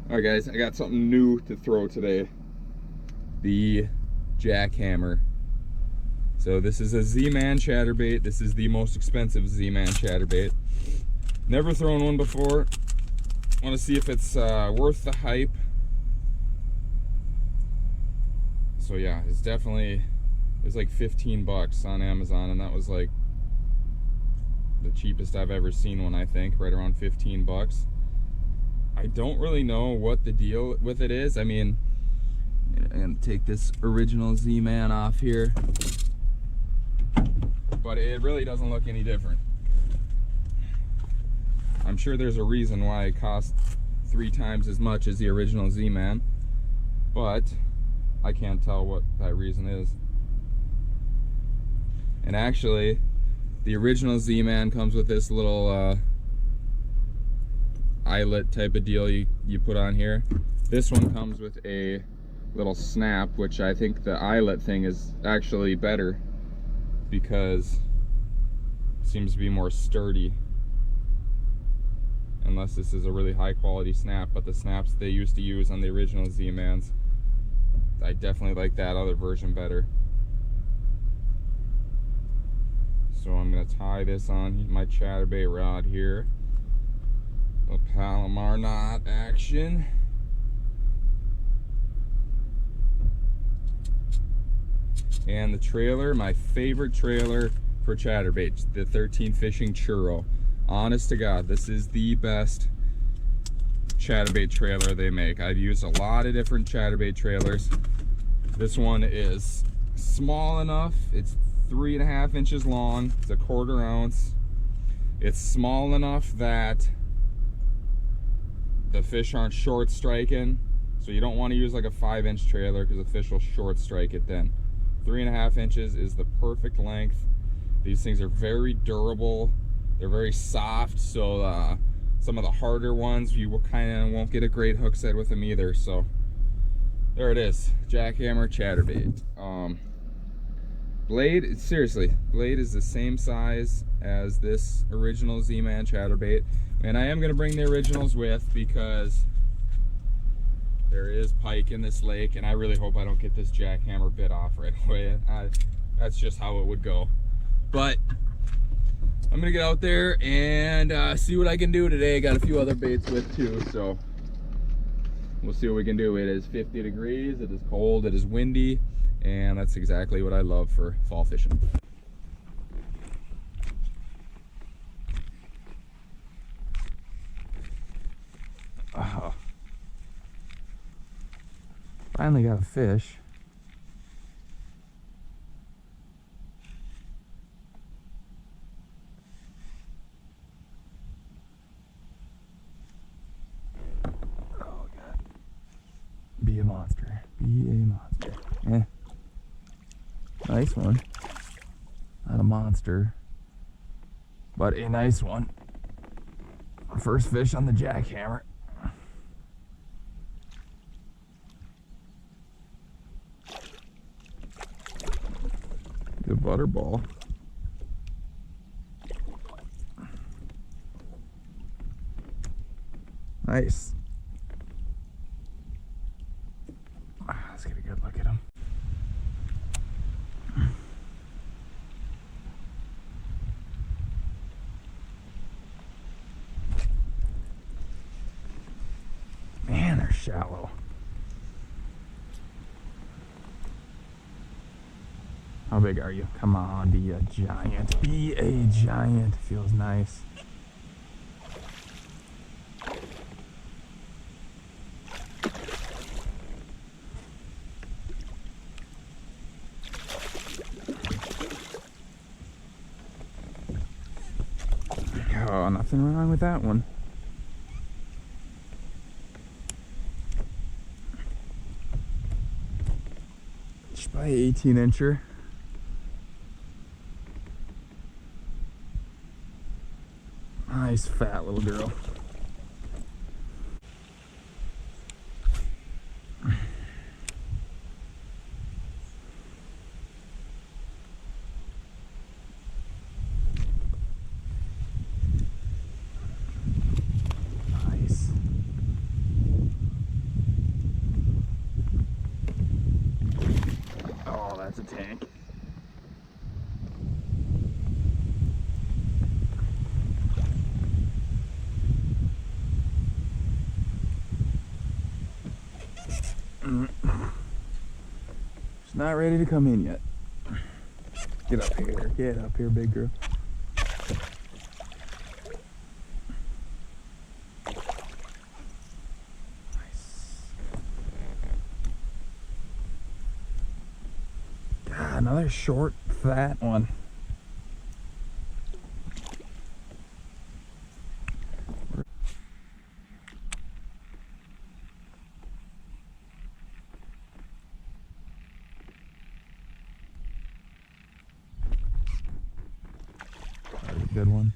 Alright guys, I got something new to throw today. The Jackhammer. So this is a Z-Man chatterbait. This is the most expensive Z-Man chatterbait. Never thrown one before. Want to see if it's worth the hype. So yeah, it's definitely, it's like 15 bucks on Amazon, and that was like the cheapest I've ever seen one, I think, right around 15 bucks. I don't really know what the deal with it is. I mean, I'm gonna take this original Z-Man off here, but it really doesn't look any different. I'm sure there's a reason why it costs 3 times as much as the original Z-Man, but I can't tell what that reason is. And actually, the original Z-Man comes with this little eyelet type of deal you put on here. This one comes with a little snap, which I think the eyelet thing is actually better because it seems to be more sturdy. Unless this is a really high quality snap, but the snaps they used to use on the original Z-Mans, I definitely like that other version better. So I'm going to tie this on my chatterbait rod here. A Palomar knot action. And the trailer, my favorite trailer for chatterbaits, the 13 Fishing Churro. Honest to God, this is the best chatterbait trailer they make. I've used a lot of different chatterbait trailers. This one is small enough. It's 3.5 inches long. It's 1/4 ounce. It's small enough that the fish aren't short striking. So you don't want to use like a 5-inch trailer because the fish will short strike it then. 3.5 inches is the perfect length. These things are very durable. They're very soft, so some of the harder ones you will kind of won't get a great hook set with them either. So there it is, Jackhammer Chatterbait. Blade, seriously, blade is the same size as this original Z-Man chatterbait, and I am going to bring the originals with because there is pike in this lake, and I really hope I don't get this jackhammer bit off right away. That's just how it would go. But I'm gonna get out there and see what I can do today. Got a few other baits with too, so we'll see what we can do. It is 50 degrees, it is cold, it is windy, and that's exactly what I love for fall fishing. Oh. Finally got a fish. Oh God. Be a monster. Be a monster. Eh. Nice one. Not a monster, but a nice one. First fish on the Jackhammer. The butterball. Nice. Let's get a good look at him. Man, they're shallow. How big are you? Come on, be a giant. Be a giant. Feels nice. Oh, nothing wrong with that one. Just by 18-incher. Nice fat little girl. Nice. It's not ready to come in yet. Get up here. Get up here, big girl. Nice. God, another short, fat one. Good one.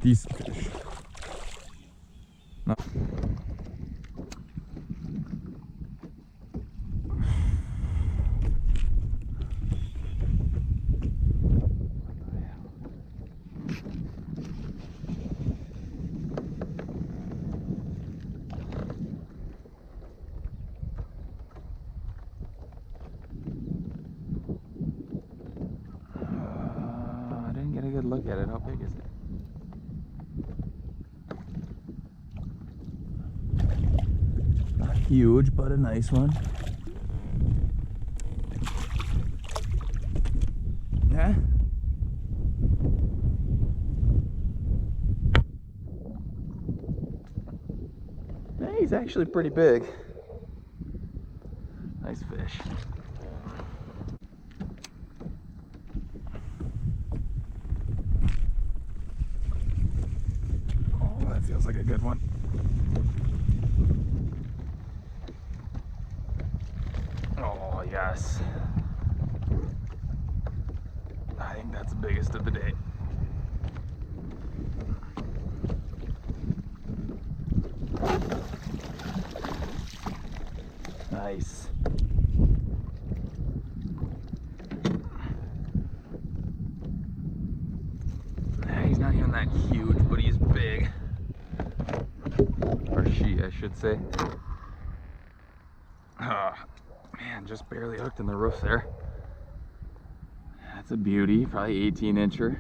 Decent fish. No. I didn't get a good look at it. How big is it? Not huge, but a nice one. Yeah. Yeah, he's actually pretty big. Nice fish. Oh, that feels like a good one. Oh, yes. I think that's the biggest of the day. Nice. He's not even that huge, but he's big. Or she, I should say. Man, just barely hooked in the roof there. That's a beauty, probably 18-incher.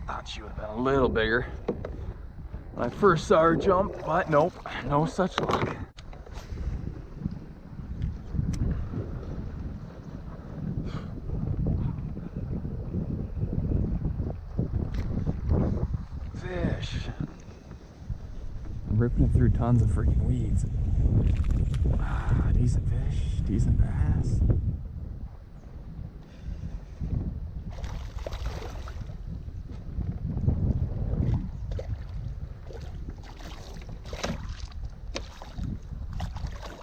Thought she would have been a little bigger when I first saw her jump, but nope, no such luck. Fish. I'm ripping it through tons of freaking weeds. Decent fish, decent bass.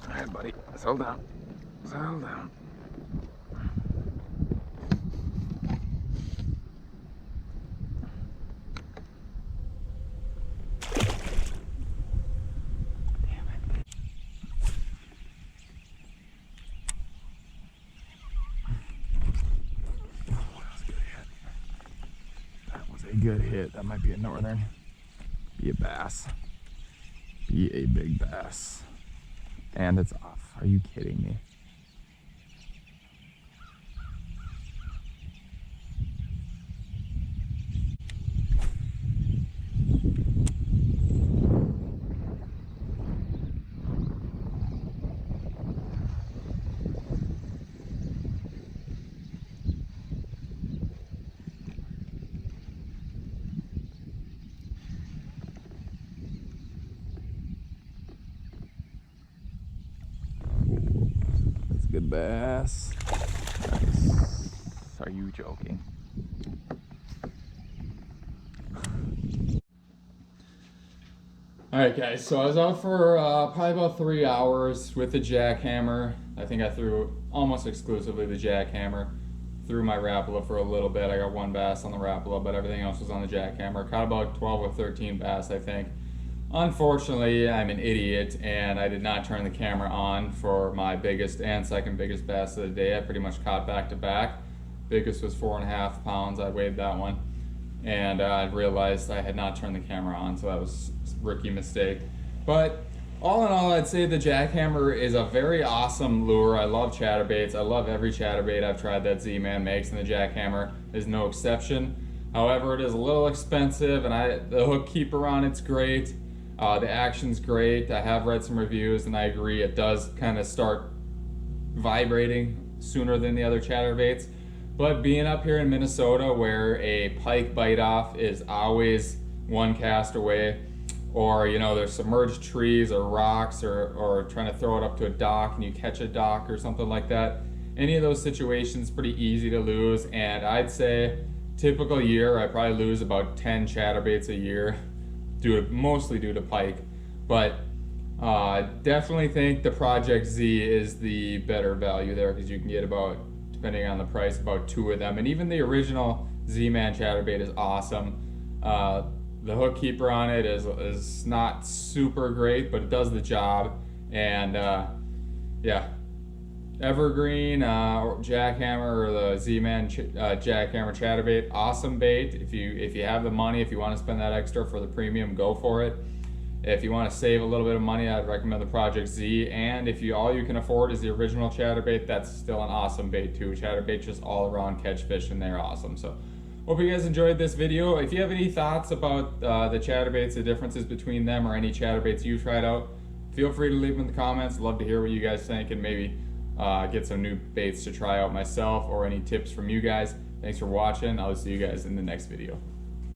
All right, buddy, settle down, settle down. Good hit. That might be a northern. Be a bass. Be a big bass. And it's off. Are you kidding me? Good bass. Nice. Are you joking? Alright guys, so I was out for probably about 3 hours with the jackhammer. I think I threw almost exclusively the jackhammer. Threw my Rapala for a little bit. I got one bass on the Rapala, but everything else was on the jackhammer. Caught about 12 or 13 bass, I think. Unfortunately, I'm an idiot and I did not turn the camera on for my biggest and second biggest bass of the day. I pretty much caught back to back. Biggest was 4.5 pounds. I weighed that one, and I realized I had not turned the camera on, so that was a rookie mistake. But all in all, I'd say the Jackhammer is a very awesome lure. I love chatterbaits. I love every chatterbait I've tried that Z-Man makes, and the Jackhammer is no exception. However, it is a little expensive, and the hook keeper on it's great. The action's great. I have read some reviews, and I agree it does kind of start vibrating sooner than the other chatterbaits. But being up here in Minnesota, where a pike bite off is always one cast away, or you know, there's submerged trees or rocks, or trying to throw it up to a dock and you catch a dock or something like that, any of those situations pretty easy to lose. And I'd say typical year I probably lose about 10 chatterbaits a year, mostly due to pike. But definitely think the Project Z is the better value there, because you can get about, depending on the price, about 2 of them. And even the original Z-Man chatterbait is awesome. The hook keeper on it is not super great, but it does the job. And yeah, Evergreen or Jackhammer, or the Z-Man Jackhammer Chatterbait, awesome bait. If you have the money, if you want to spend that extra for the premium, go for it. If you want to save a little bit of money, I'd recommend the Project Z. And if all you can afford is the original chatterbait, that's still an awesome bait too. Chatterbait just all around catch fish, and they're awesome. So hope you guys enjoyed this video. If you have any thoughts about the chatterbaits, the differences between them, or any chatterbaits you've tried out, feel free to leave them in the comments. Love to hear what you guys think, and maybe get some new baits to try out myself, or any tips from you guys. Thanks for watching. I'll see you guys in the next video.